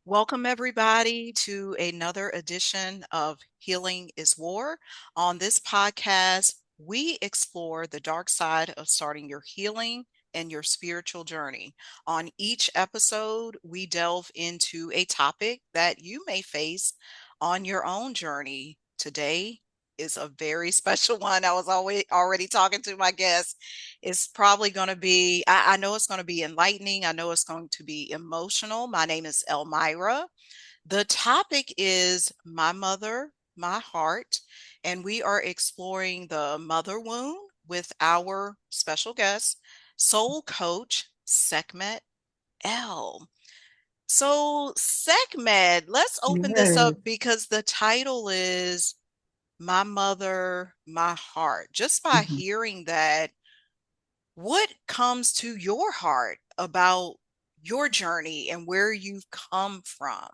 Welcome, everybody, to another edition of Healing is War. On this podcast, we explore the dark side of starting your healing and your spiritual journey. On each episode, we delve into a topic that you may face on your own journey. Today is a very special one. I was already talking to my guest. It's probably going to be, I know it's going to be enlightening. I know it's going to be emotional. My name is Elmira. The topic is My Mother, My Heart, and we are exploring the mother wound with our special guest, soul coach Sekhmet L. So, Sekhmet, let's open this Yes. up because the title is My Mother, My Heart. Just by Mhm. hearing that, what comes to your heart about your journey and where you've come from?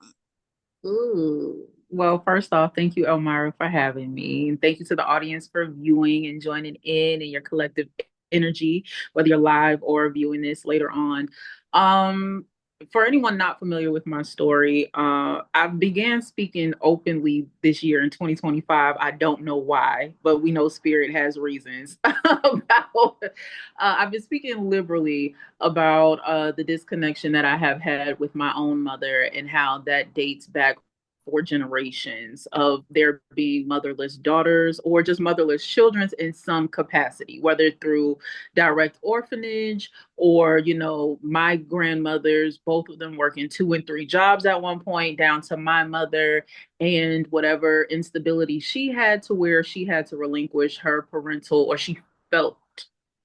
Ooh. Well, first off, thank you, Elmira, for having me. And thank you to the audience for viewing and joining in your collective energy, whether you're live or viewing this later on. Um, for anyone not familiar with my story, I began speaking openly this year in 2025. I don't know why, but we know spirit has reasons about I've been speaking liberally about the disconnection that I have had with my own mother and how that dates back for generations of there being motherless daughters or just motherless children in some capacity, whether through direct orphanage or, my grandmothers, both of them working two and three jobs at one point, down to my mother and whatever instability she had to where she had to relinquish her parental or she felt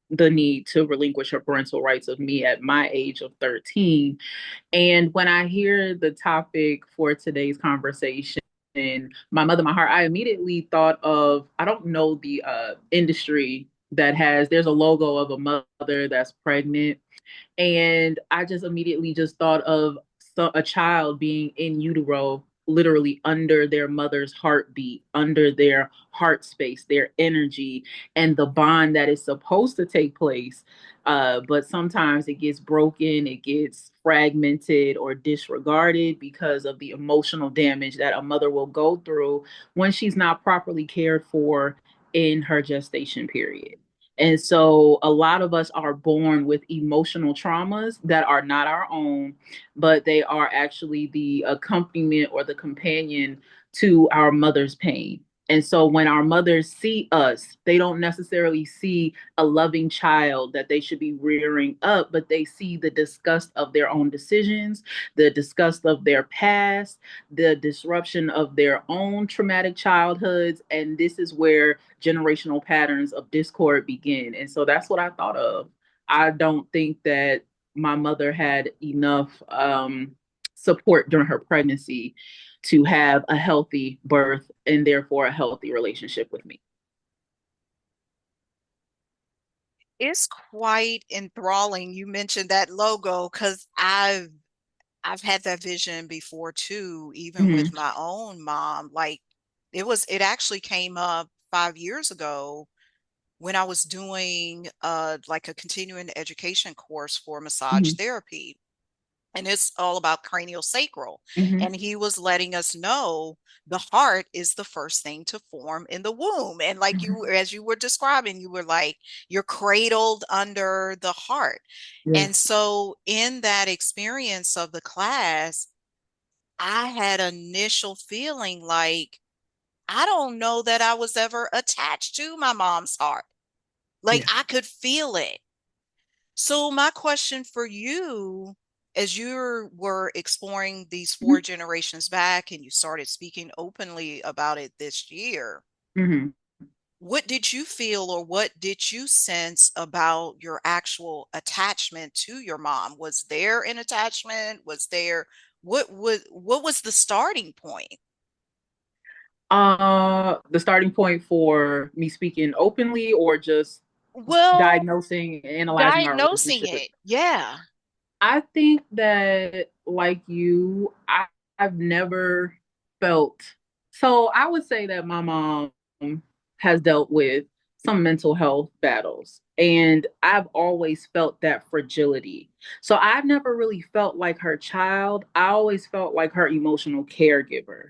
the need to relinquish her parental rights of me at my age of 13. And when I hear the topic for today's conversation, my mother, my heart, I immediately thought of, I don't know the industry that there's a logo of a mother that's pregnant. And I just immediately just thought of a child being in utero, literally under their mother's heartbeat, under their heart space, their energy, and the bond that is supposed to take place. But sometimes it gets broken, it gets fragmented or disregarded because of the emotional damage that a mother will go through when she's not properly cared for in her gestation period. And so a lot of us are born with emotional traumas that are not our own, but they are actually the accompaniment or the companion to our mother's pain. And so when our mothers see us, they don't necessarily see a loving child that they should be rearing up, but they see the disgust of their own decisions, the disgust of their past, the disruption of their own traumatic childhoods. And this is where generational patterns of discord begin. And so that's what I thought of. I don't think that my mother had enough support during her pregnancy to have a healthy birth and therefore a healthy relationship with me. It's quite enthralling. You mentioned that logo because I've had that vision before too, even Mm-hmm. with my own mom. Like it actually came up 5 years ago when I was doing like a continuing education course for massage Mm-hmm. therapy. And it's all about cranial sacral. Mm-hmm. And he was letting us know the heart is the first thing to form in the womb. And like Mm-hmm. you, as you were describing, you were like, you're cradled under the heart. And Yes. so in that experience of the class, I had initial feeling like, I don't know that I was ever attached to my mom's heart. Like Yeah. I could feel it. So my question for you, as you were exploring these Mm-hmm. four generations back and you started speaking openly about it this year, Mm-hmm. what did you feel or what did you sense about your actual attachment to your mom? Was there an attachment? Was there what was the starting point? The starting point for me speaking openly or just Well, diagnosing, analyzing our diagnosing relationship. it. Yeah. I think that, like you, I've never felt. So I would say that my mom has dealt with some mental health battles. And I've always felt that fragility. So I've never really felt like her child. I always felt like her emotional caregiver.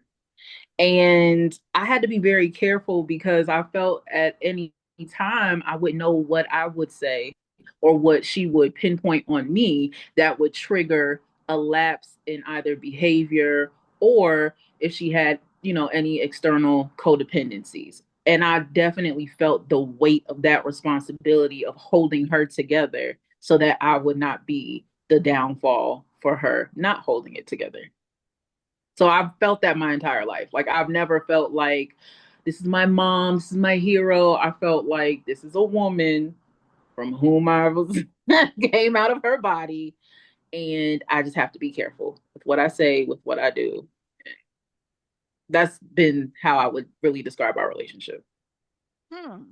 And I had to be very careful because I felt at any time I would know what I would say or what she would pinpoint on me that would trigger a lapse in either behavior or if she had, any external codependencies. And I definitely felt the weight of that responsibility of holding her together so that I would not be the downfall for her not holding it together. So I've felt that my entire life. Like I've never felt like this is my mom, this is my hero. I felt like this is a woman from whom I was came out of her body, and I just have to be careful with what I say, with what I do. That's been how I would really describe our relationship. Hmm.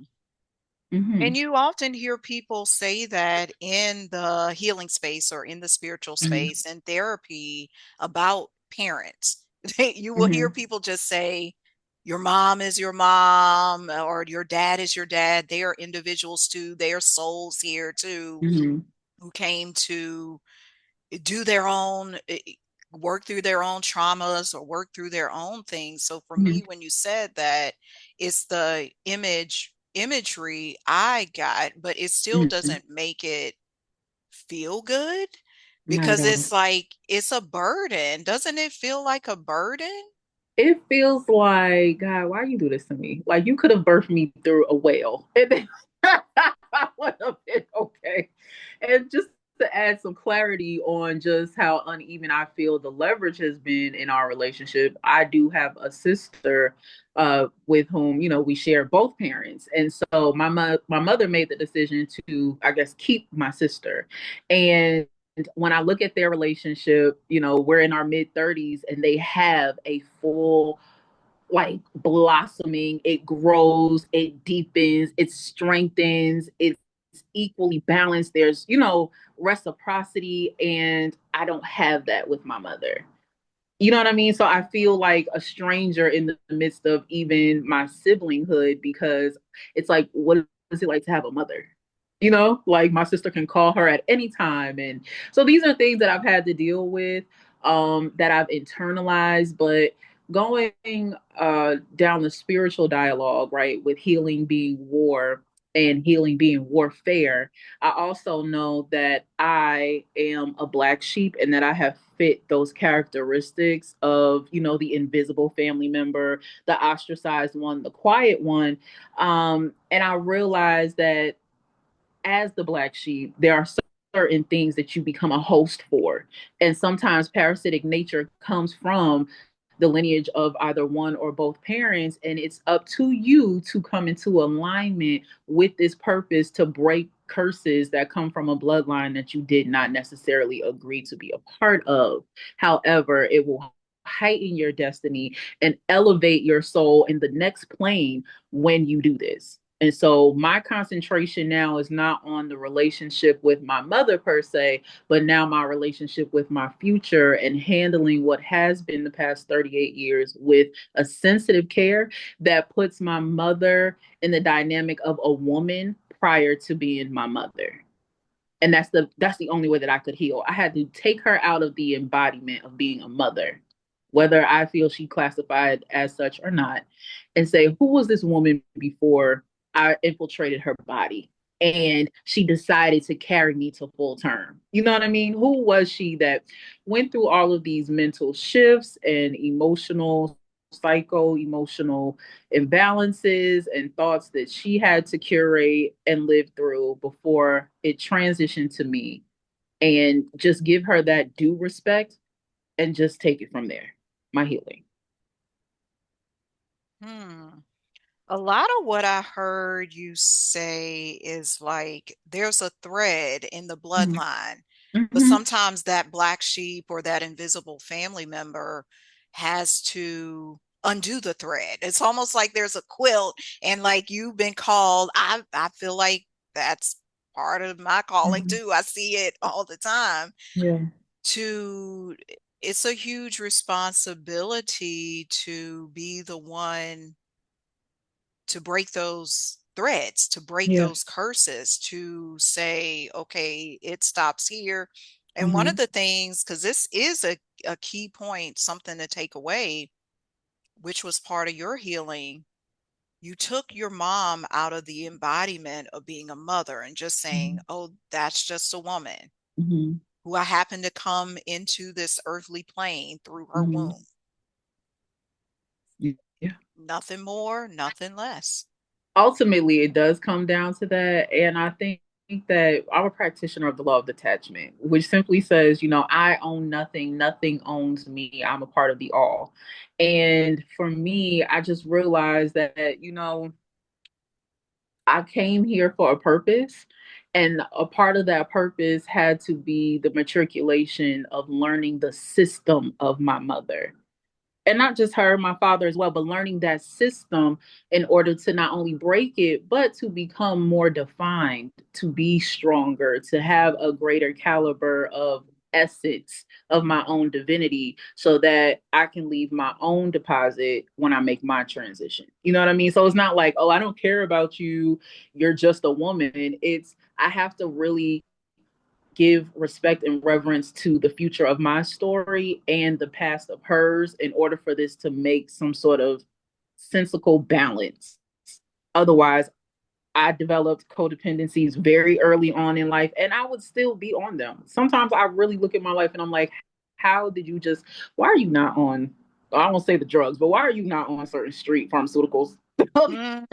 And Hmm. you often hear people say that in the healing space or in the spiritual Hmm. space and therapy about parents. You will hear Hmm. people just say, your mom is your mom, or your dad is your dad. They are individuals too. They are souls here too, Hmm. who came to do their own work through their own traumas or work through their own things. So for Hmm. me, when you said that, it's the imagery I got, but it still Hmm. doesn't make it feel good, Not at because all. it's like it's a burden. Doesn't it feel like a burden? It feels like, God, why you do this to me? Like you could have birthed me through a whale. And then I would have been okay. And just to add some clarity on just how uneven I feel the leverage has been in our relationship, I do have a sister with whom, we share both parents. And so my mother made the decision to, I guess, keep my sister. And when I look at their relationship, we're in our mid 30s and they have a full like blossoming. It grows, it deepens, it strengthens, it's equally balanced. There's, reciprocity. And I don't have that with my mother. You know what I mean? So I feel like a stranger in the midst of even my siblinghood because it's like, what is it like to have a mother? Like my sister can call her at any time. And so these are things that I've had to deal with, that I've internalized. But going down the spiritual dialogue, right, with healing being war and healing being warfare, I also know that I am a black sheep and that I have fit those characteristics of, the invisible family member, the ostracized one, the quiet one. And I realized that as the black sheep, there are certain things that you become a host for. And sometimes parasitic nature comes from the lineage of either one or both parents. And it's up to you to come into alignment with this purpose to break curses that come from a bloodline that you did not necessarily agree to be a part of. However, it will heighten your destiny and elevate your soul in the next plane when you do this. And so my concentration now is not on the relationship with my mother per se, but now my relationship with my future and handling what has been the past 38 years with a sensitive care that puts my mother in the dynamic of a woman prior to being my mother. And that's the only way that I could heal. I had to take her out of the embodiment of being a mother, whether I feel she classified as such or not, and say, who was this woman before I infiltrated her body? And she decided to carry me to full term. You know what I mean? Who was she that went through all of these mental shifts and emotional, psycho emotional imbalances and thoughts that she had to curate and live through before it transitioned to me, and just give her that due respect and just take it from there. My healing. Hmm. A lot of what I heard you say is like there's a thread in the Mm-hmm. bloodline, but Mm-hmm. sometimes that black sheep or that invisible family member has to undo the thread. It's almost like there's a quilt and like you've been called. I feel like that's part of my calling Mm-hmm. too. I see it all the time. Yeah. To It's a huge responsibility to be the one to break those threads, to break Yeah. those curses, to say, okay, it stops here. And one of Mm-hmm. the things, because this is a key point, something to take away, which was part of your healing, you took your mom out of the embodiment of being a mother and just saying, oh, that's just a woman Mm-hmm. who I happen to come into this earthly plane through her Mm-hmm. womb. Yeah. Nothing more, nothing less. Ultimately it does come down to that. And I think that I'm a practitioner of the law of detachment, which simply says, I own nothing, nothing owns me. I'm a part of the all. And for me, I just realized that, I came here for a purpose. And a part of that purpose had to be the matriculation of learning the system of my mother, and not just her, my father as well, but learning that system in order to not only break it, but to become more defined, to be stronger, to have a greater caliber of essence of my own divinity so that I can leave my own deposit when I make my transition. You know what I mean? So it's not like, oh, I don't care about you. You're just a woman. It's, I have to really give respect and reverence to the future of my story and the past of hers in order for this to make some sort of sensical balance. Otherwise, I developed codependencies very early on in life, and I would still be on them. Sometimes I really look at my life and I'm like, how did you just, why are you not on, I won't say the drugs, but why are you not on certain street pharmaceuticals? Mm.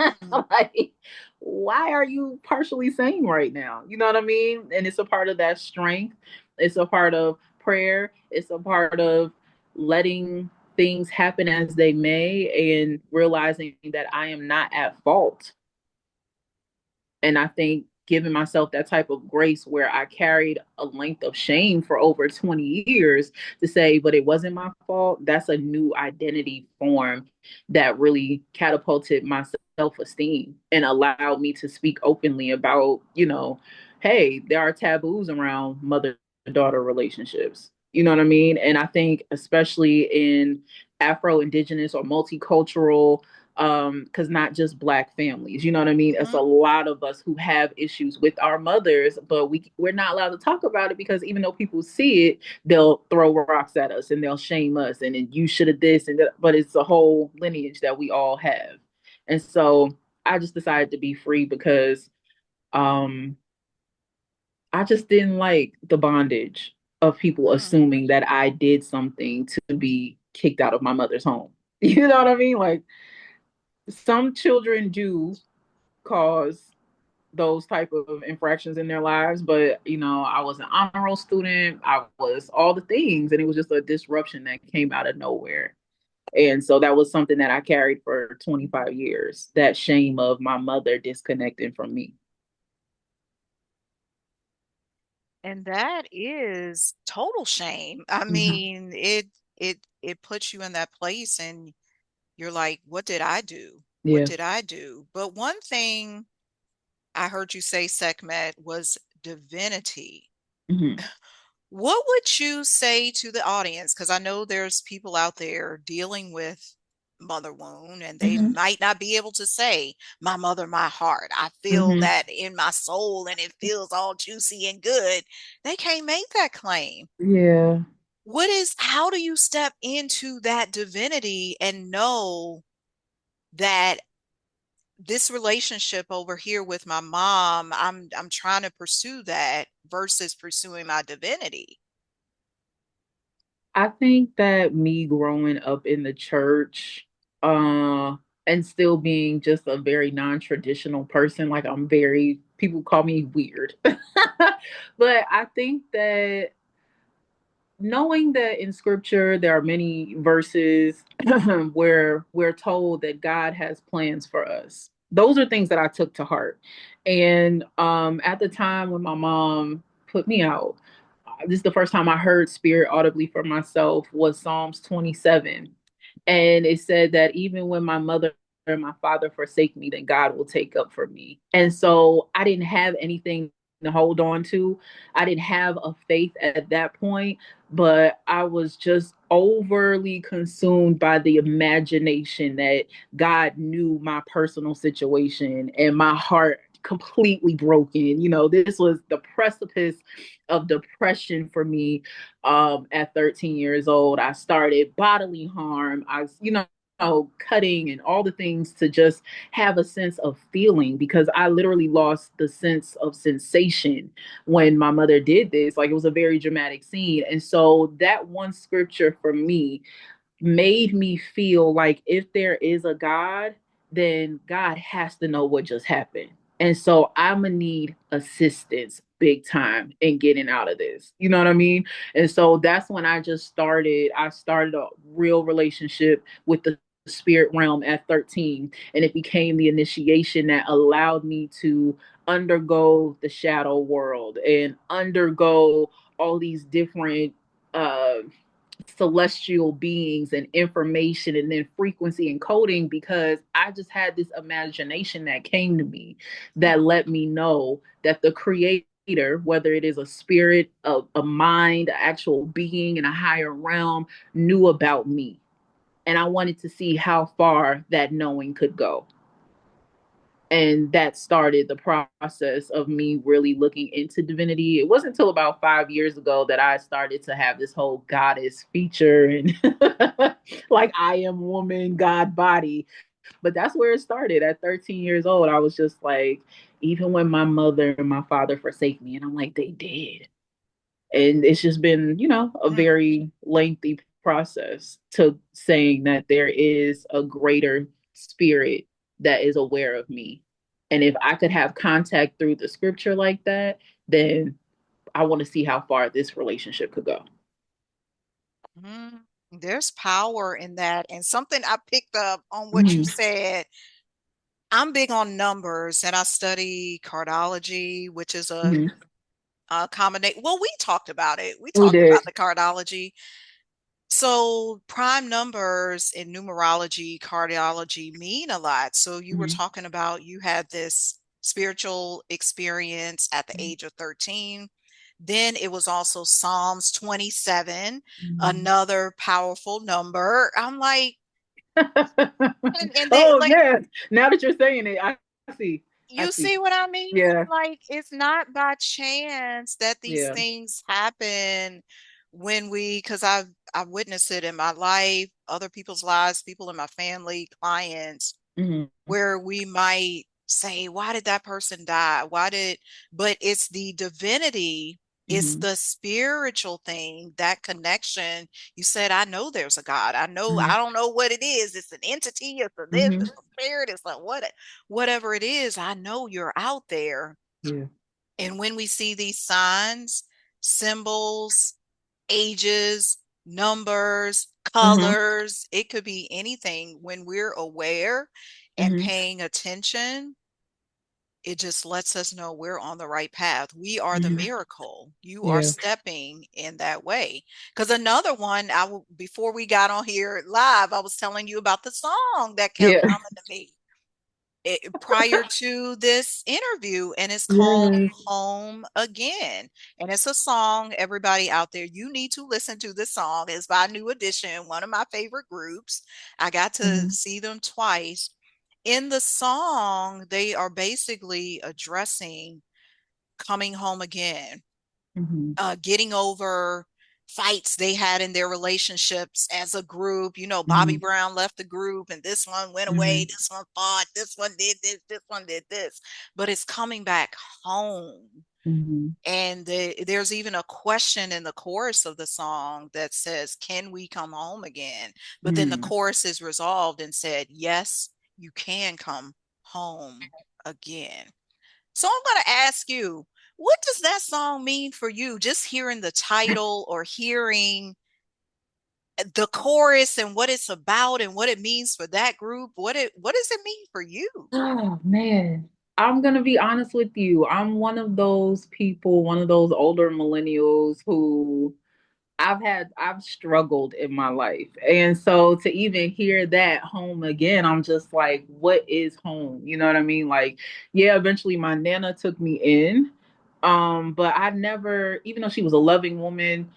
Like, why are you partially sane right now? You know what I mean? And it's a part of that strength. It's a part of prayer. It's a part of letting things happen as they may and realizing that I am not at fault. And I think giving myself that type of grace where I carried a length of shame for over 20 years to say, but it wasn't my fault, that's a new identity form that really catapulted my self esteem and allowed me to speak openly about, hey, there are taboos around mother daughter relationships. You know what I mean? And I think, especially in Afro Indigenous or multicultural, because not just black families, you know what I mean, it's a Mhm. lot of us who have issues with our mothers, but we're not allowed to talk about it because even though people see it, they'll throw rocks at us and they'll shame us and then you should have this and that, but it's a whole lineage that we all have. And so I just decided to be free because um I just didn't like the bondage of people Mm. assuming that I did something to be kicked out of my mother's home. You know what I mean? Like, some children do cause those type of infractions in their lives, but I was an honor roll student, I was all the things, and it was just a disruption that came out of nowhere. And so that was something that I carried for 25 years, that shame of my mother disconnecting from me. And that is total shame. I Mm-hmm. mean, it puts you in that place and you're like, what did I do? What Yeah. did I do? But one thing I heard you say, Sekhmet, was divinity. Mm-hmm. What would you say to the audience? Because I know there's people out there dealing with mother wound and they Mm-hmm. might not be able to say, my mother, my heart. I feel Mm-hmm. that in my soul and it feels all juicy and good. They can't make that claim. Yeah. How do you step into that divinity and know that this relationship over here with my mom, I'm trying to pursue that versus pursuing my divinity? I think that me growing up in the church, and still being just a very non-traditional person, like I'm very, people call me weird. But I think that knowing that in scripture there are many verses where we're told that God has plans for us. Those are things that I took to heart. And at the time when my mom put me out, this is the first time I heard spirit audibly for myself was Psalms 27. And it said that even when my mother and my father forsake me, then God will take up for me. And so I didn't have anything to hold on to. I didn't have a faith at that point, but I was just overly consumed by the imagination that God knew my personal situation and my heart completely broken. You know, this was the precipice of depression for me. At 13 years old, I started bodily harm. Cutting and all the things to just have a sense of feeling, because I literally lost the sense of sensation when my mother did this. Like, it was a very dramatic scene. And so that one scripture for me made me feel like if there is a God, then God has to know what just happened. And so I'm gonna need assistance big time in getting out of this. You know what I mean? And so that's when I started a real relationship with the spirit realm at 13. And it became the initiation that allowed me to undergo the shadow world and undergo all these different uh celestial beings and information and then frequency and coding, because I just had this imagination that came to me that let me know that the creator, whether it is a spirit, a mind, an actual being in a higher realm, knew about me. And I wanted to see how far that knowing could go. And that started the process of me really looking into divinity. It wasn't until about 5 years ago that I started to have this whole goddess feature and like I am woman, God body. But that's where it started at 13 years old. I was just like, even when my mother and my father forsake me, and I'm like, they did. And it's just been, a Mm, very lengthy process to saying that there is a greater spirit that is aware of me. And if I could have contact through the scripture like that, then I want to see how far this relationship could go. mm. There's power in that. And something I picked up on what you Mm-hmm. said, I'm big on numbers and I study cardology, which is Mm-hmm. a combination. Well, we talked about it. We We talked about did. the cardology. So prime numbers in numerology, cardiology mean a lot. So you were Mm-hmm. talking about you had this spiritual experience at the age of 13. Then it was also Psalms 27, Mm-hmm. another powerful number. I'm like, and they Oh like, yeah. Now that you're saying it, I see. I you see. see what I mean? Yeah. Like, it's not by chance that these Yeah. things happen when because I've witnessed it in my life, other people's lives, people in my family, clients, Mm-hmm. where we might say, why did that person die? But it's the divinity, it's Mm-hmm. the spiritual thing, that connection. You said, I know there's a God. I know, Mm-hmm. I don't know what it is. It's an entity, it's a this, Mm-hmm. it's a spirit, it's like whatever it is, I know you're out there. Yeah. And when we see these signs, symbols, ages, numbers, Mm-hmm. colors, it could be anything. When we're aware and Mm-hmm. paying attention, it just lets us know we're on the right path. We are the Mm-hmm. miracle. You are Yeah. stepping in that way. Because another one, before we got on here live, I was telling you about the song that kept Yeah. coming to me prior to this interview, and it's called Yes. Home Again. And it's a song, everybody out there, you need to listen to this song. It's by New Edition, one of my favorite groups. I got to Mm-hmm. see them twice. In the song, they are basically addressing coming home again, Mm-hmm. getting over fights they had in their relationships as a group. You know, Bobby Mm-hmm. Brown left the group and this one went away, Mm-hmm. this one fought, this one did this one did this. But it's coming back home. Mm-hmm. And there's even a question in the chorus of the song that says, can we come home again? But then the Mm-hmm. chorus is resolved and said, yes, you can come home again. So I'm going to ask you, what does that song mean for you? Just hearing the title or hearing the chorus and what it's about and what it means for that group, what does it mean for you? Oh man. I'm gonna be honest with you. I'm one of those people, one of those older millennials who I've struggled in my life. And so to even hear that home again, I'm just like, what is home? You know what I mean? Like, yeah, eventually my nana took me in, But I never, even though she was a loving woman,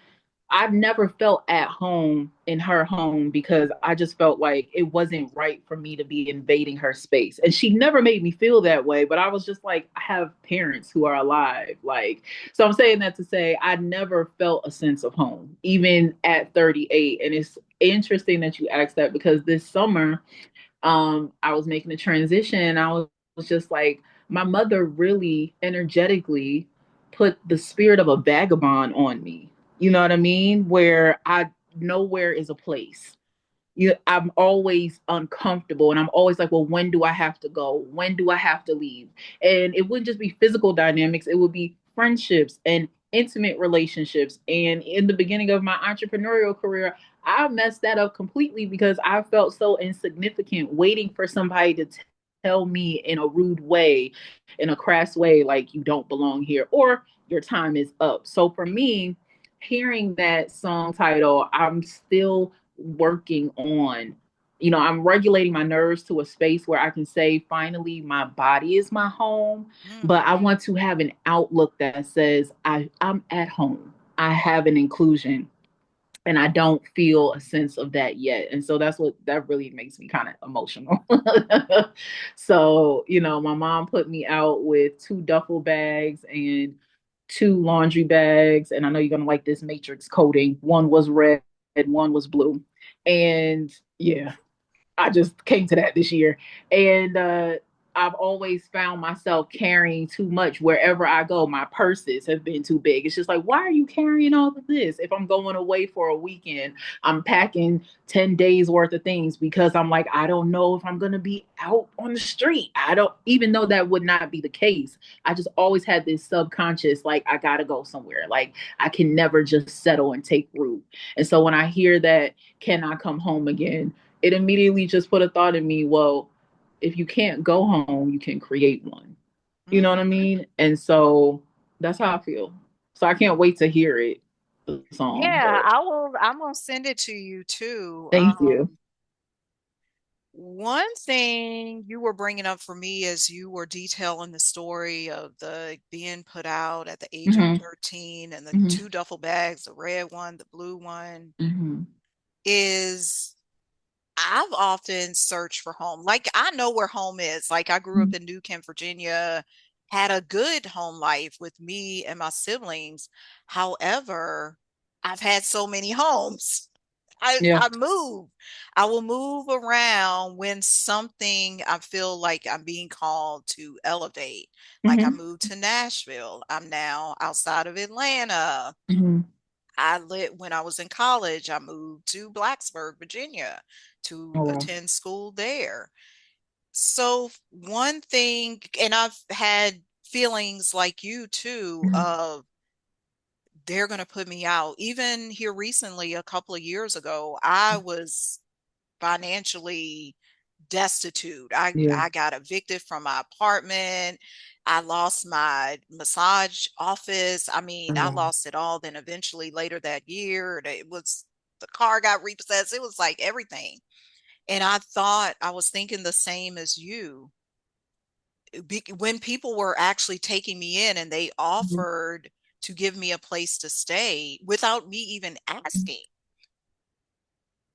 I've never felt at home in her home because I just felt like it wasn't right for me to be invading her space. And she never made me feel that way, but I was just like, I have parents who are alive. Like, so I'm saying that to say I never felt a sense of home, even at 38. And it's interesting that you asked that because this summer, I was making a transition. Was just like, my mother really energetically put the spirit of a vagabond on me. You know what I mean? Where I nowhere is a place. I'm always uncomfortable and I'm always like, well, when do I have to go? When do I have to leave? And it wouldn't just be physical dynamics, it would be friendships and intimate relationships. And in the beginning of my entrepreneurial career, I messed that up completely because I felt so insignificant waiting for somebody to tell me in a rude way, in a crass way, like you don't belong here or your time is up. So for me, hearing that song title, I'm still working on, I'm regulating my nerves to a space where I can say finally my body is my home, but I want to have an outlook that says I'm at home, I have an inclusion, and I don't feel a sense of that yet. And so that's what that really makes me kind of emotional. So, my mom put me out with two duffel bags and two laundry bags. And I know you're going to like this matrix coding. One was red, one was blue. And yeah, I just came to that this year. And I've always found myself carrying too much wherever I go. My purses have been too big. It's just like, why are you carrying all of this? If I'm going away for a weekend, I'm packing 10 days worth of things because I'm like, I don't know if I'm going to be out on the street. I don't, even though that would not be the case. I just always had this subconscious, like, I got to go somewhere. Like, I can never just settle and take root. And so when I hear that, can I come home again? It immediately just put a thought in me, well, if you can't go home, you can create one. You know what I Mm. mean? And so that's how I feel. So I can't wait to hear it, the song. Yeah, But I'm gonna send it to you too. thank you. One thing you were bringing up for me as you were detailing the story of the being put out at the age of Hmm. 13 and the Hmm. two duffel bags, the red one, the blue one, Hmm. is I've often searched for home. Like I know where home is. Like I grew up in New Kent, Virginia, had a good home life with me and my siblings. However, I've had so many homes. Yeah. I move. I will move around when something I feel like I'm being called to elevate. Like I Hmm. moved to Nashville. I'm now outside of Atlanta. Hmm. I lived when I was in college, I moved to Blacksburg, Virginia to Oh, wow. attend school there. So one thing, and I've had feelings like you too, Hmm. of they're going to put me out. Even here recently, a couple of years ago, I was financially destitute. Yeah. I got evicted from my apartment. I lost my massage office. I mean, I Oh, lost it all. Then eventually later that year, it was the car got repossessed. It was like everything. And I thought I was thinking the same as you. When people were actually taking me in and they wow. offered to give me a place to stay without me even asking.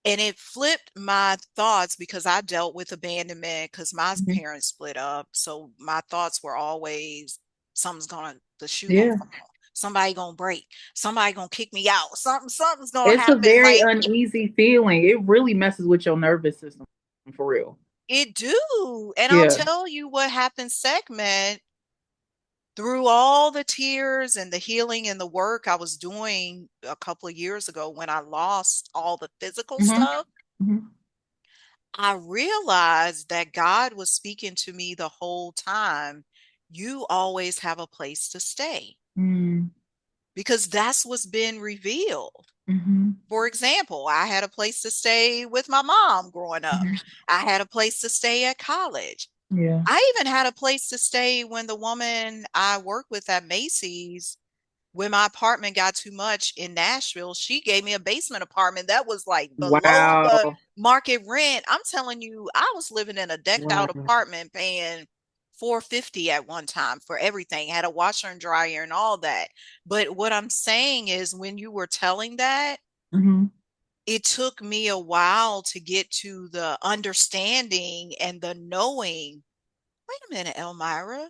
And it flipped my thoughts because I dealt with abandonment because my Mhm. parents split up. So my thoughts were always the shoe gonna Yeah. fall. Somebody gonna break. Somebody gonna kick me out. Something's gonna It's a happen. very Like uneasy feeling. It really messes with your nervous system for real. it do. And I'll Yeah. tell you what happened, Segment, through all the tears and the healing and the work I was doing a couple of years ago when I lost all the physical Hmm. stuff. Hmm. I realized that God was speaking to me the whole time. You always have a place to stay Hmm. because that's what's been revealed. Hmm. For example, I had a place to stay with my mom growing up. Hmm. I had a place to stay at college. Yeah. I even had a place to stay when the woman I worked with at Macy's, when my apartment got too much in Nashville, she gave me a basement apartment that was like below the Wow. market rent. I'm telling you, I was living in a decked Wow. out apartment paying $450 at one time for everything, had a washer and dryer and all that. But what I'm saying is, when you were telling that, Mm-hmm. it took me a while to get to the understanding and the knowing. Wait a minute, Elmira,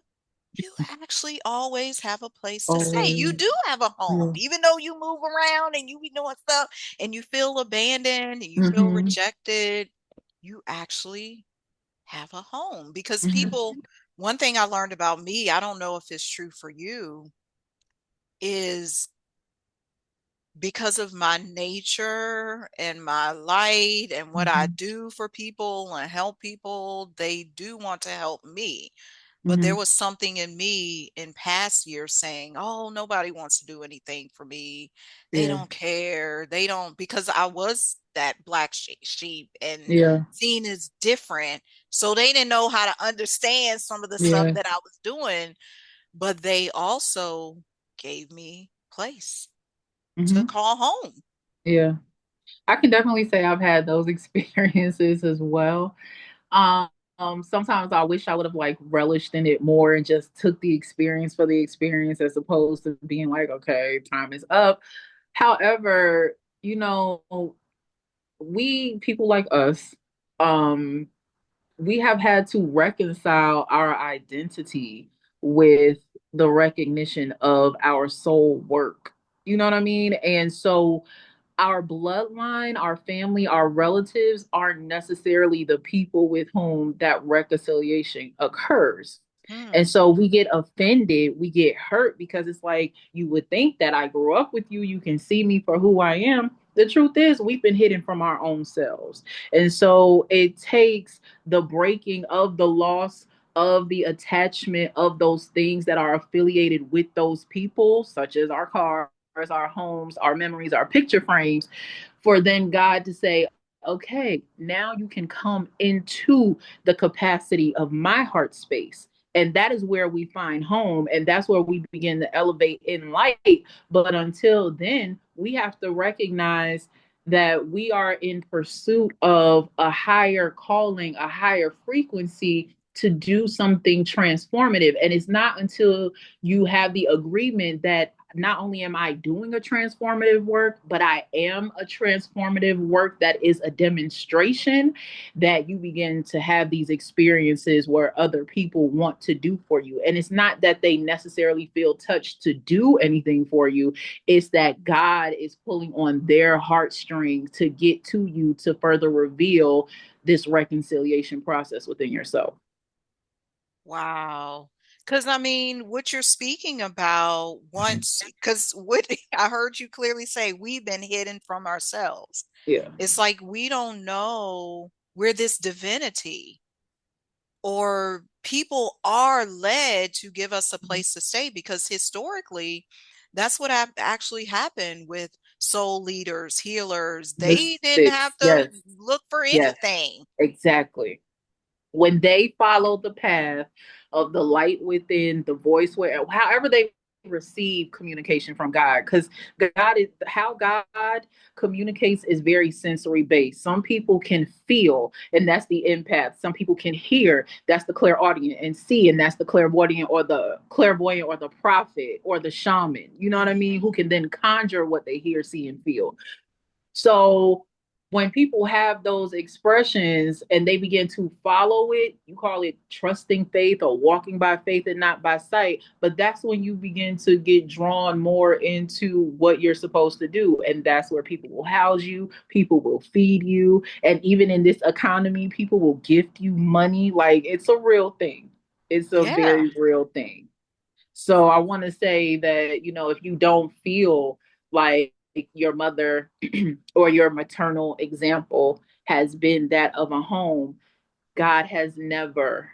you actually always have a place to stay. You Always. do have a home, Yeah. even though you move around and you be doing stuff and you feel abandoned and you feel Mm-hmm. rejected. You actually have a home because Mm-hmm. people, one thing I learned about me, I don't know if it's true for you, is because of my nature and my light and what I Mm-hmm. do for people and help people, they do want to help me. But there Mm-hmm. was something in me in past years saying, oh, nobody wants to do anything for me. They Yeah. don't care. They don't, because I was that black sheep and Yeah. seen as different. So they didn't know how to understand some of the stuff Yeah. that I was doing, but they also gave me place to Mm-hmm. call home. Yeah. I can definitely say I've had those experiences as well. Um, Sometimes I wish I would have like relished in it more and just took the experience for the experience as opposed to being like, okay, time is up. However, we people like us, um, we have had to reconcile our identity with the recognition of our soul work. You know what I mean? And so our bloodline, our family, our relatives aren't necessarily the people with whom that reconciliation occurs. And Hmm. so we get offended, we get hurt because it's like, you would think that I grew up with you, you can see me for who I am. The truth is, we've been hidden from our own selves. And so it takes the breaking of the loss of the attachment of those things that are affiliated with those people, such as our cars, our homes, our memories, our picture frames, for then God to say, okay, now you can come into the capacity of my heart space. And that is where we find home. And that's where we begin to elevate in light. But until then, we have to recognize that we are in pursuit of a higher calling, a higher frequency to do something transformative. And it's not until you have the agreement that not only am I doing a transformative work, but I am a transformative work that is a demonstration, that you begin to have these experiences where other people want to do for you. And it's not that they necessarily feel touched to do anything for you, it's that God is pulling on their heartstrings to get to you to further reveal this reconciliation process within yourself. Wow. Because I mean, what you're speaking about, once, because what I heard you clearly say, we've been hidden from ourselves. Yeah. It's like we don't know we're this divinity, or people are led to give us a place to stay because historically, that's what actually happened with soul leaders, healers. The They didn't have six. to Yes. look for Yes. anything. Exactly. When they follow the path of the light within, the voice, where however they receive communication from God, because God is how God communicates is very sensory based. Some people can feel, and that's the empath. Some people can hear, that's the clairaudient, and see, and that's the clairvoyant or the prophet or the shaman. You know what I mean? Mhm. Who can then conjure what they hear, see, and feel. So when people have those expressions and they begin to follow it, you call it trusting faith or walking by faith and not by sight. But that's when you begin to get drawn more into what you're supposed to do. And that's where people will house you, people will feed you. And even in this economy, people will gift you money. Like, it's a real thing. It's a Yeah. very real thing. So I want to say that, if you don't feel like your mother or your maternal example has been that of a home, God has never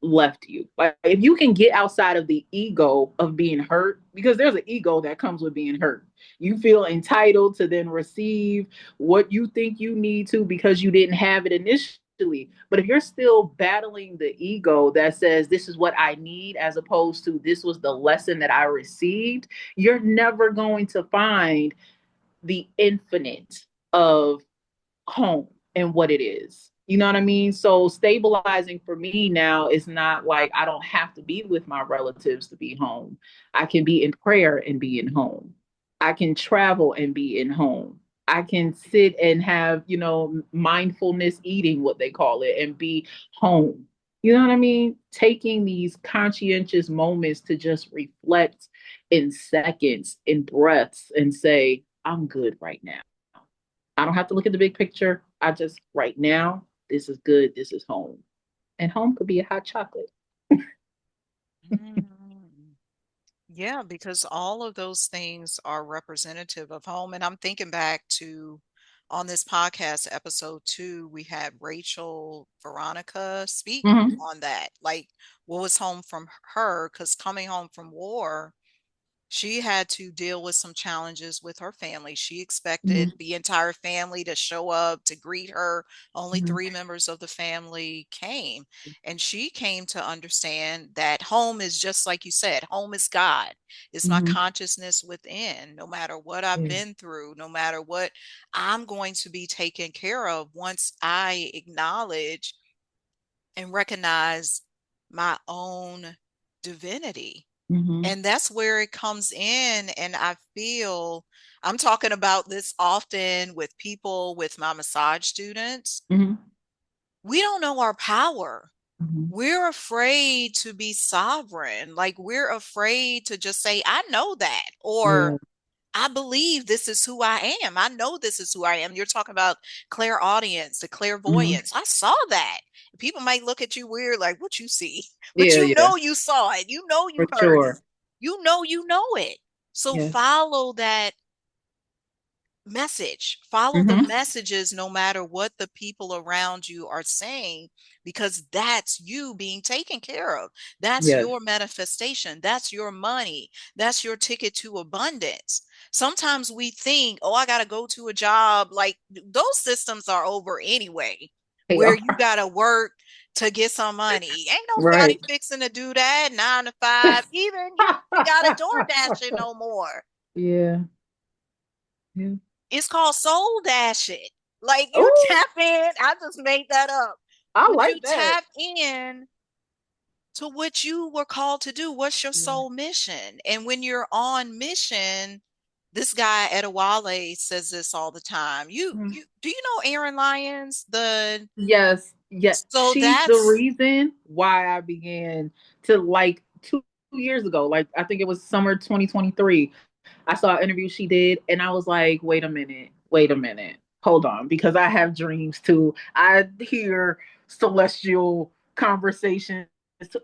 left you. Like, if you can get outside of the ego of being hurt, because there's an ego that comes with being hurt. You feel entitled to then receive what you think you need to because you didn't have it initially. But if you're still battling the ego that says this is what I need, as opposed to this was the lesson that I received, you're never going to find the infinite of home. and what it is. You know what I mean? So stabilizing for me now is not like I don't have to be with my relatives to be home. I can be in prayer and be in home. I can travel and be in home. I can sit and have, mindfulness eating, what they call it, and be home. You know what I mean? Taking these conscientious moments to just reflect in seconds, in breaths, and say, I'm good right now. I don't have to look at the big picture. I just, right now, this is good. This is home. And home could be a hot chocolate. Mm. Yeah, because all of those things are representative of home. And I'm thinking back to on this podcast, episode 2, we had Rachel Veronica speak Mm-hmm. on that. Like, what was home from her? Because coming home from war, she had to deal with some challenges with her family. She expected Mm-hmm. the entire family to show up to greet her. Only Mm-hmm. 3 members of the family came. And she came to understand that home is just like you said, home is God. It's my Mm-hmm. consciousness within. No matter what I've Yeah. been through, no matter what, I'm going to be taken care of once I acknowledge and recognize my own divinity. Mm-hmm. And that's where it comes in. And I feel I'm talking about this often with people, with my massage students. Mm-hmm. We don't know our power. Mm-hmm. We're afraid to be sovereign. Like we're afraid to just say, I know that, or Yeah. I believe this is who I am. I know this is who I am. You're talking about clairaudience, the Mm-hmm. clairvoyance. I saw that. People might look at you weird, like what you see, but Yeah. you Yeah. know you saw it. You know For you heard it. sure. You know it. So Yes. follow that message. Follow the Mm-hmm. messages no matter what the people around you are saying, because that's you being taken care of. That's Yes. your manifestation. That's your money. That's your ticket to abundance. Sometimes we think, oh, I got to go to a job. Like those systems are over anyway, They where are. you got to work to get some money. Ain't nobody Right. fixing to do that 9 to 5. Even you got a door dashing no more. Yeah. Yeah. It's called soul dashing. Like you Oh, tap in. I just made that up. I But you like that. tap in to what you were called to do. What's your Yeah. soul mission? And when you're on mission, this guy Adewale says this all the time. Mhm. You do you know Aaron Lyons? The Yes. Yeah. so She's the that's reason why I began to like 2 years ago. Like I think it was summer 2023. I saw an interview she did, and I was like, wait a minute, hold on, because I have dreams too. I hear celestial conversations.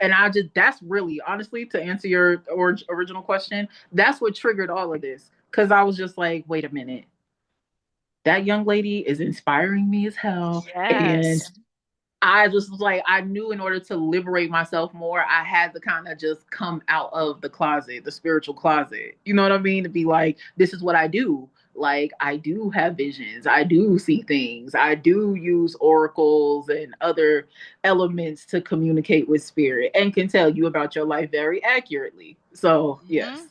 And that's really, honestly, to answer your original question, that's what triggered all of this. Because I was just like, wait a minute, that young lady is inspiring me as hell. And yes. I just was like, I knew in order to liberate myself more, I had to kind of just come out of the closet, the spiritual closet. You know what I mean? To be like, this is what I do. Like, I do have visions. I do see things. I do use oracles and other elements to communicate with spirit and can tell you about your life very accurately. So, Mhm. yes,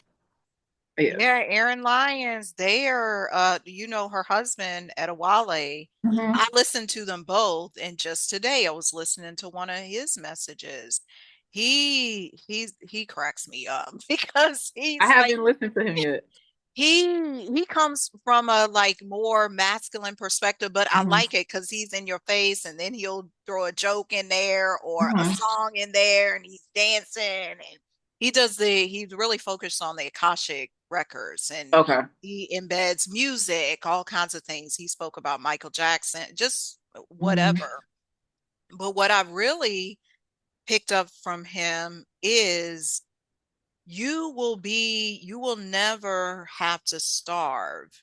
yes. Yeah, Aaron Lyons, they are her husband Adewale. Mm-hmm. I listened to them both, and just today I was listening to one of his messages. He cracks me up because I he's like haven't listened to him yet. he comes from a like more masculine perspective, but I Mm-hmm. like it because he's in your face, and then he'll throw a joke in there or a Mm-hmm. song in there, and he's dancing, and he's really focused on the Akashic records, and Okay. he embeds music, all kinds of things. He spoke about Michael Jackson, just Mm-hmm. whatever. But what I really picked up from him is you will never have to starve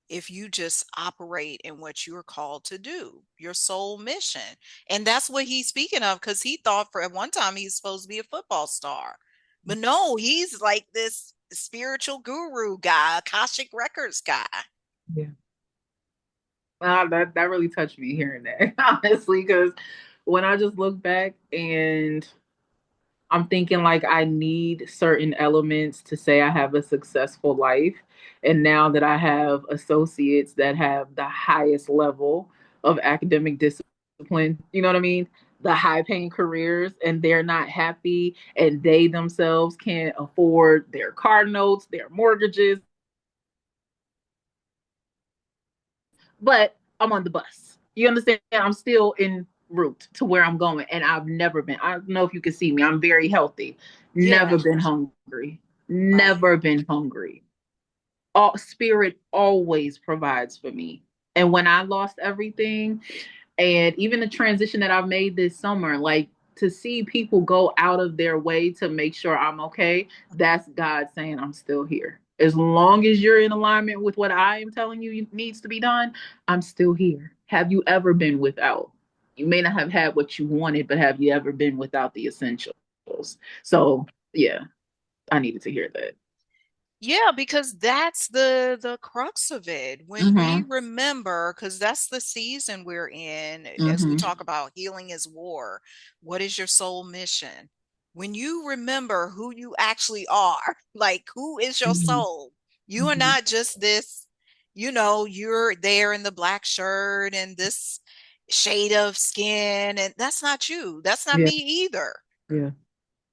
if you just operate in what you're called to do, your soul mission. And that's what he's speaking of, because he thought for at one time he's supposed to be a football star. But no, he's like this spiritual guru guy, Akashic Records guy. Yeah. That really touched me hearing that, honestly, because when I just look back and I'm thinking like I need certain elements to say I have a successful life. And now that I have associates that have the highest level of academic discipline. You know what I mean? The high paying careers, and they're not happy, and they themselves can't afford their car notes, their mortgages, but I'm on the bus. You understand? I'm still en route to where I'm going, and I've never been. I don't know if you can see me. I'm very healthy. Yeah, Never been hungry. right. Never been hungry. All spirit always provides for me. And when I lost everything, and even the transition that I've made this summer, like to see people go out of their way to make sure I'm okay, that's God saying I'm still here. As long as you're in alignment with what I am telling you needs to be done, I'm still here. Have you ever been without? You may not have had what you wanted, but have you ever been without the essentials? So, yeah, I needed to hear that. Yeah, because that's the crux of it. When we Mm-hmm. remember, because that's the season we're in, as we Mm-hmm. talk about healing is war. What is your soul mission? When you remember who you actually are, like who is your Mm-hmm. soul? You are Mm-hmm. not just this, you're there in the black shirt and this shade of skin, and that's not you. That's not Yeah. me either. Yeah.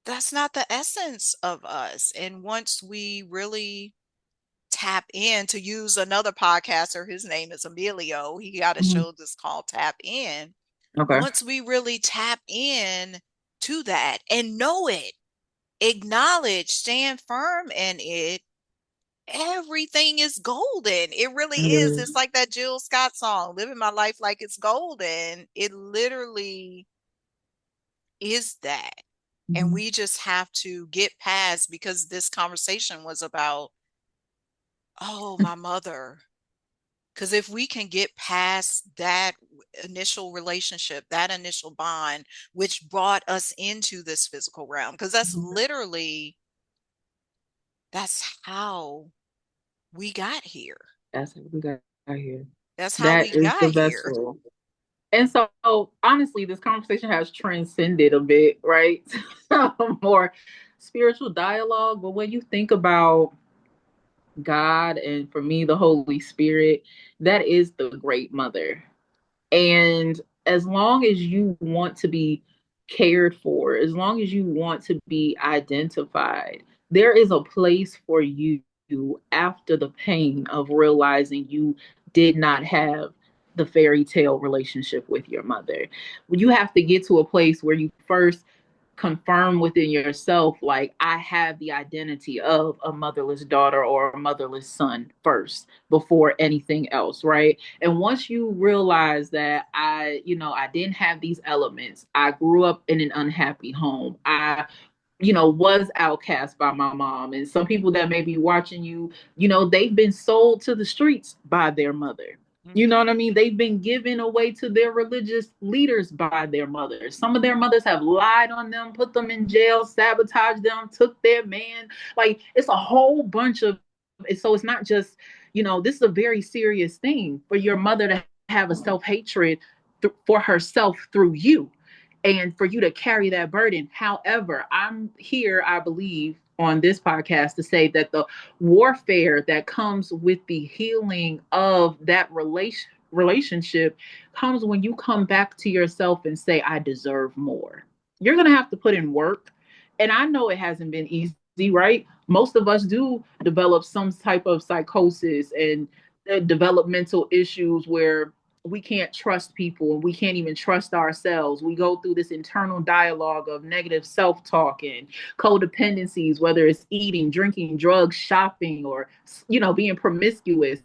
That's not the essence of us. And once we really tap in, to use another podcaster, his name is Emilio, he got a Mm-hmm. show that's called Tap In. Okay. Once we really tap in to that and know it, acknowledge, stand firm in it, everything is golden. It really It is. is. It's like that Jill Scott song, living my life like it's golden. It literally is that. And Mhm. we just have to get past, because this conversation was about, oh, my mother. Because if we can get past that initial relationship, that initial bond, which brought us into this physical realm, because that's Mhm. literally, that's how we got here. That's what we got here. That's how That we is the got here. vessel. And so, honestly, this conversation has transcended a bit, right? More spiritual dialogue. But when you think about God and for me, the Holy Spirit, that is the great mother. And as long as you want to be cared for, as long as you want to be identified, there is a place for you after the pain of realizing you did not have the fairy tale relationship with your mother. You have to get to a place where you first confirm within yourself, like, I have the identity of a motherless daughter or a motherless son first before anything else, right? And once you realize that I didn't have these elements, I grew up in an unhappy home, I was outcast by my mom. And some people that may be watching you, they've been sold to the streets by their mother. You know Mhm. what I mean? They've been given away to their religious leaders by their mothers. Some of their mothers have lied on them, put them in jail, sabotaged them, took their man. Like, it's a whole bunch of, so it's not just, this is a very serious thing for your mother to have a self hatred for herself through you, and for you to carry that burden. However, I'm here, I believe, on this podcast to say that the warfare that comes with the healing of that relationship comes when you come back to yourself and say, I deserve more. You're going to have to put in work. And I know it hasn't been easy, right? Most of us do develop some type of psychosis and developmental issues where we can't trust people and we can't even trust ourselves. We go through this internal dialogue of negative self-talk and codependencies, whether it's eating, drinking, drugs, shopping, or being promiscuous.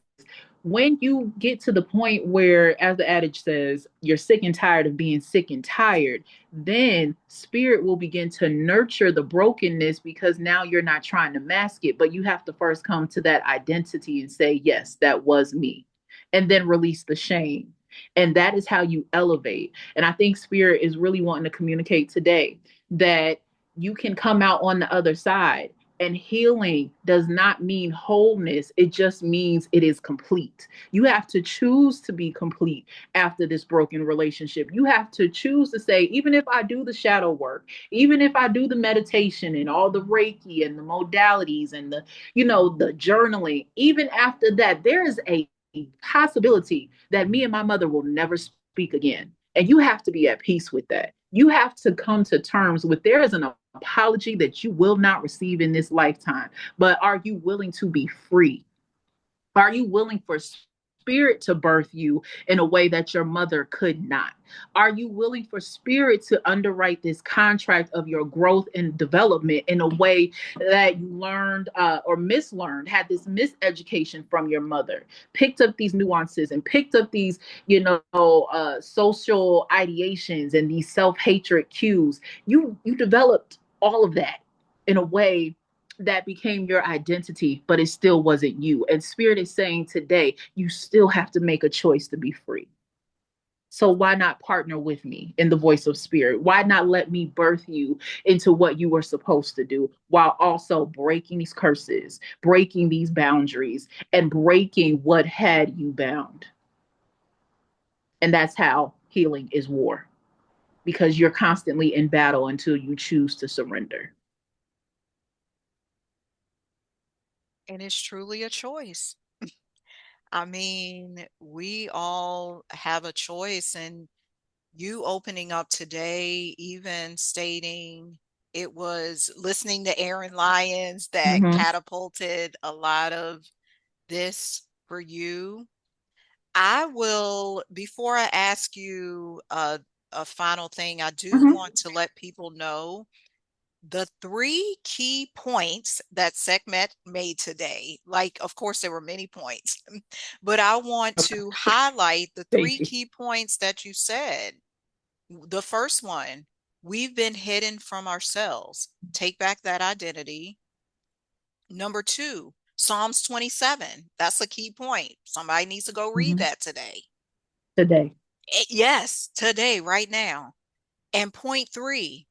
When you get to the point where, as the adage says, you're sick and tired of being sick and tired, then spirit will begin to nurture the brokenness, because now you're not trying to mask it, but you have to first come to that identity and say, yes, that was me, and then release the shame. And that is how you elevate. And I think spirit is really wanting to communicate today that you can come out on the other side. And healing does not mean wholeness. It just means it is complete. You have to choose to be complete after this broken relationship. You have to choose to say, even if I do the shadow work, even if I do the meditation and all the Reiki and the modalities and the journaling, even after that, there is a possibility that me and my mother will never speak again. And you have to be at peace with that. You have to come to terms with there is an apology that you will not receive in this lifetime. But are you willing to be free? Are you willing for spirit to birth you in a way that your mother could not? Are you willing for spirit to underwrite this contract of your growth and development in a way that you learned or mislearned, had this miseducation from your mother, picked up these nuances and picked up these, social ideations and these self-hatred cues? You developed all of that in a way that became your identity, but it still wasn't you. And Spirit is saying today, you still have to make a choice to be free. So why not partner with me in the voice of Spirit? Why not let me birth you into what you were supposed to do while also breaking these curses, breaking these boundaries, and breaking what had you bound? And that's how healing is war, because you're constantly in battle until you choose to surrender. And it's truly a choice. I mean, we all have a choice, and you opening up today, even stating it was listening to Aaron Lyons that Mm-hmm. catapulted a lot of this for you. I will, before I ask you a final thing, I do Mm-hmm. want to let people know the three key points that Sekhmet made today. Like, of course, there were many points, but I want Okay. to highlight the Thank three you. key points that you said. The first one, we've been hidden from ourselves. Take back that identity. Number two, Psalms 27. That's a key point. Somebody needs to go read Mm-hmm. that today. Today. Yes, today, right now. And point three,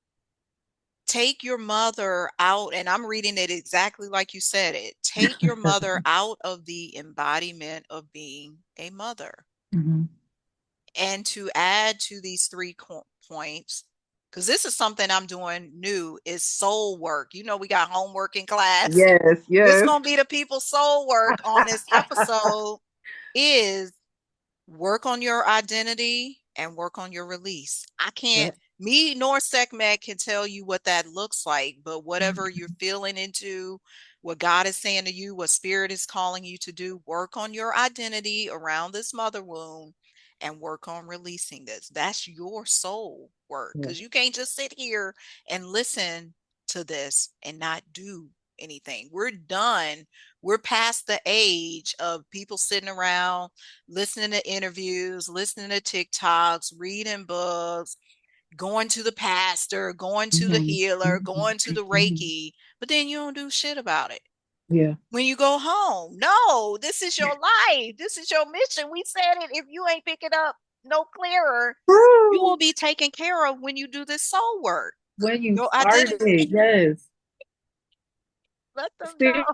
take your mother out, and I'm reading it exactly like you said it. Take your mother out of the embodiment of being a mother. Mm-hmm. And to add to these points, because this is something I'm doing new, is soul work. You know, we got homework in class. Yes, This is yes. going to be the people's soul work on this episode is work on your identity and work on your release. I can't, Yes. me nor SecMed can tell you what that looks like, but whatever you're Mhm. feeling into, what God is saying to you, what spirit is calling you to do, work on your identity around this mother wound and work on releasing this. That's your soul work, Yes. because you can't just sit here and listen to this and not do anything. We're done. We're past the age of people sitting around listening to interviews, listening to TikToks, reading books, going to the pastor, going to the Mhm. healer, Mhm. going to the Mhm. Reiki, but then you don't do shit about it. Yeah. When you go home, no, this is your life. This is your mission. We said it. If you ain't pick it up no clearer, you will Woo! be taken care of when you do this soul work. When you Your started, identity. yes. Let them know.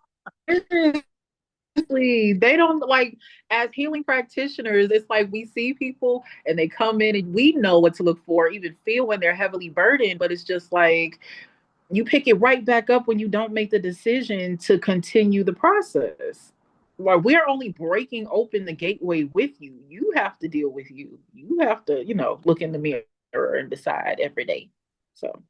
Seriously, they don't like, as healing practitioners, it's like we see people and they come in and we know what to look for, even feel when they're heavily burdened, but it's just like you pick it right back up when you don't make the decision to continue the process. Like we're only breaking open the gateway with you. You have to deal with you. You have to, look in the mirror and decide every day. So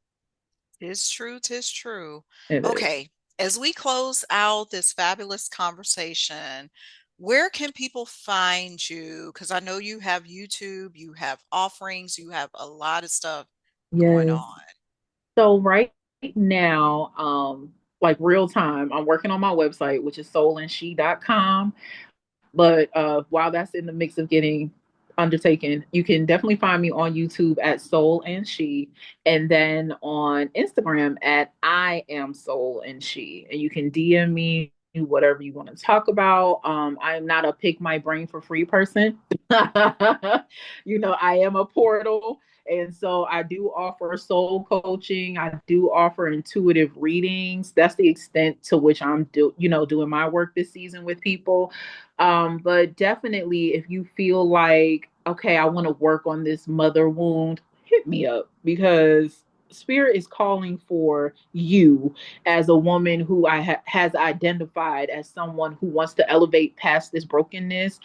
Tis true, tis true. it is. Okay, as we close out this fabulous conversation, where can people find you? Because I know you have YouTube, you have offerings, you have a lot of stuff going Yes. on. So right now, like real time, I'm working on my website, which is soulandshe.com. But while that's in the mix of getting undertaken, you can definitely find me on YouTube at Soul and She, and then on Instagram at I am Soul and She. And you can DM me whatever you want to talk about. I am not a pick my brain for free person. I am a portal. And so I do offer soul coaching. I do offer intuitive readings. That's the extent to which I'm doing my work this season with people. But definitely, if you feel like, okay, I want to work on this mother wound, hit me up, because Spirit is calling for you as a woman who has identified as someone who wants to elevate past this brokenness.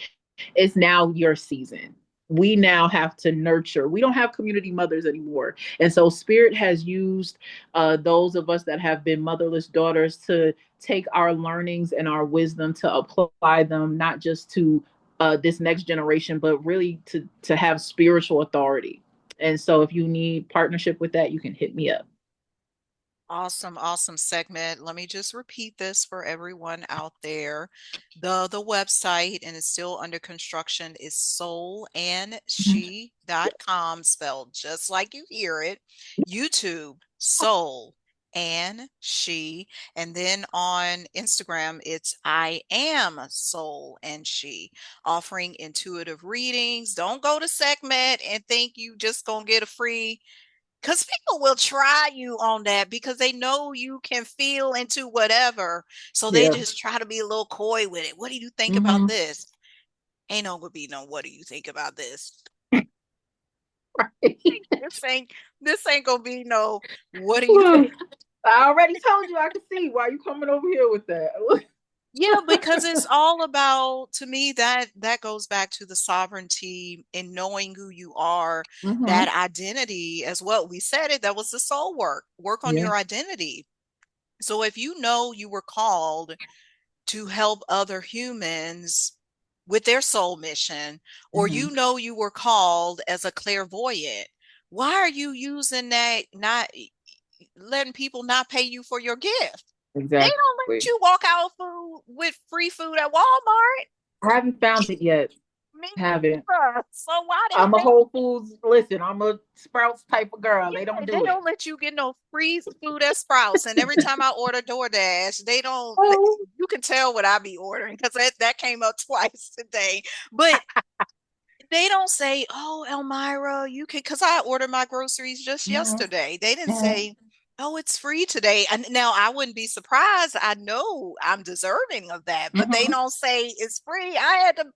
It's now your season. we now have to nurture. We don't have community mothers anymore. And so spirit has used those of us that have been motherless daughters to take our learnings and our wisdom to apply them not just to this next generation, but really to have spiritual authority. And so if you need partnership with that, you can hit me up. Awesome, awesome segment. Let me just repeat this for everyone out there. The website, and it's still under construction, is soulandshe.com, spelled just like you hear it. YouTube, Soul and She. And then on Instagram, it's I am Soul and She, offering intuitive readings. Don't go to Sekhmet and think you just gonna get a free, because people will try you on that because they know you can feel into whatever. So they Yeah. just try to be a little coy with it. What do you think about Mm-hmm. this? Ain't no gonna be no what do you think about this? This ain't this ain't gonna be no what do you think? I already told you I could see why you coming over here with that. Yeah, because it's all about, to me, that goes back to the sovereignty in knowing who you are, that Mm-hmm. identity as well. We said it, that was the soul work. Work on Yeah. your identity. So if you know you were called to help other humans with their soul mission, or Mm-hmm. you know you were called as a clairvoyant, why are you using that, not letting people not pay you for your gift? They don't let Exactly. you walk out food with free food at Walmart. I haven't found it yet. Me Haven't. neither. So why they I'm a think, Whole Foods. Listen, I'm a Sprouts type of girl. They don't yeah, they do it. don't let you get no free food at Sprouts. And every time I order DoorDash, they don't Oh. you can tell what I be ordering because that came up twice today. But they don't say, "Oh, Elmira, you can," because I ordered my groceries just Mm-hmm. yesterday. They didn't Mm-hmm. say, "Oh, it's free today." And now I wouldn't be surprised. I know I'm deserving of that, but they Mm-hmm. don't say it's free. I had to put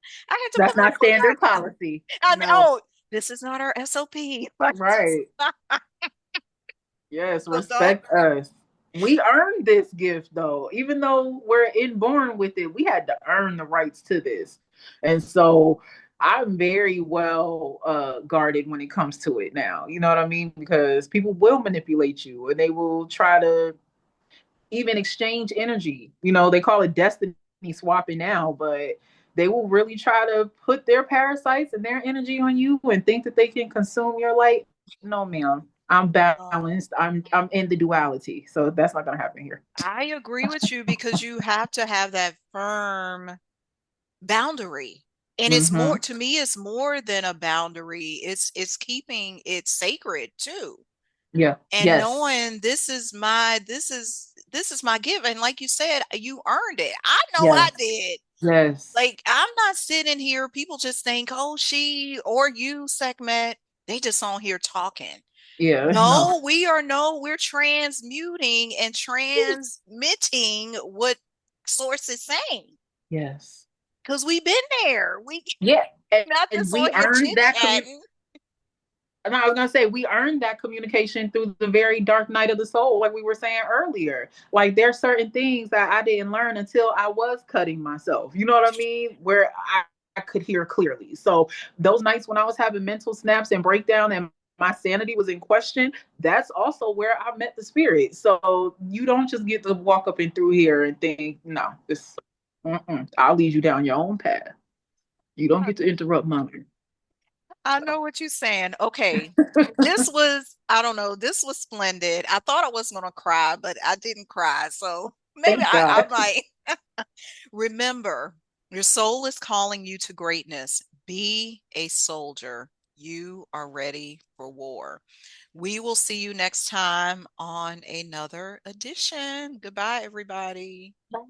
That's my not foot standard down. policy. And No. oh, this is not our SOP. Like, Right. Yes, so don't. respect us. We earned this gift though. Even though we're inborn with it, we had to earn the rights to this. And so I'm very well guarded when it comes to it now. You know what I mean? Because people will manipulate you and they will try to even exchange energy. You know, they call it destiny swapping now, but they will really try to put their parasites and their energy on you and think that they can consume your light. No, ma'am. I'm balanced. I'm in the duality. So that's not gonna happen here. I agree with you because you have to have that firm boundary. And it's more, Mm-hmm. to me, it's more than a boundary. It's keeping it sacred too. Yeah. And Yes. knowing this is my gift. And like you said, you earned it. I know I Yes. did. Yes. Like, I'm not sitting here, people just think, oh, she or you, Sekhmet, they just on here talking. Yeah. No. No, we are, no, we're transmuting and transmitting what source is saying. Yes. Because we've been there. We Yeah. not And just we on here earned chit that chatting. and I was gonna say we earned that communication through the very dark night of the soul, like we were saying earlier. Like there's certain things that I didn't learn until I was cutting myself. You know what I mean? Where I could hear clearly. So those nights when I was having mental snaps and breakdown and my sanity was in question, that's also where I met the spirit. So you don't just get to walk up and through here and think, no, this I'll lead you down your own path. You don't get to interrupt mine. I know what you're saying. Okay. This was, I don't know, this was splendid. I thought I was going to cry, but I didn't cry. So maybe Thank I God. might. Remember, your soul is calling you to greatness. Be a soldier. You are ready for war. We will see you next time on another edition. Goodbye, everybody. Bye.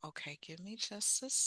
Okay, give me just a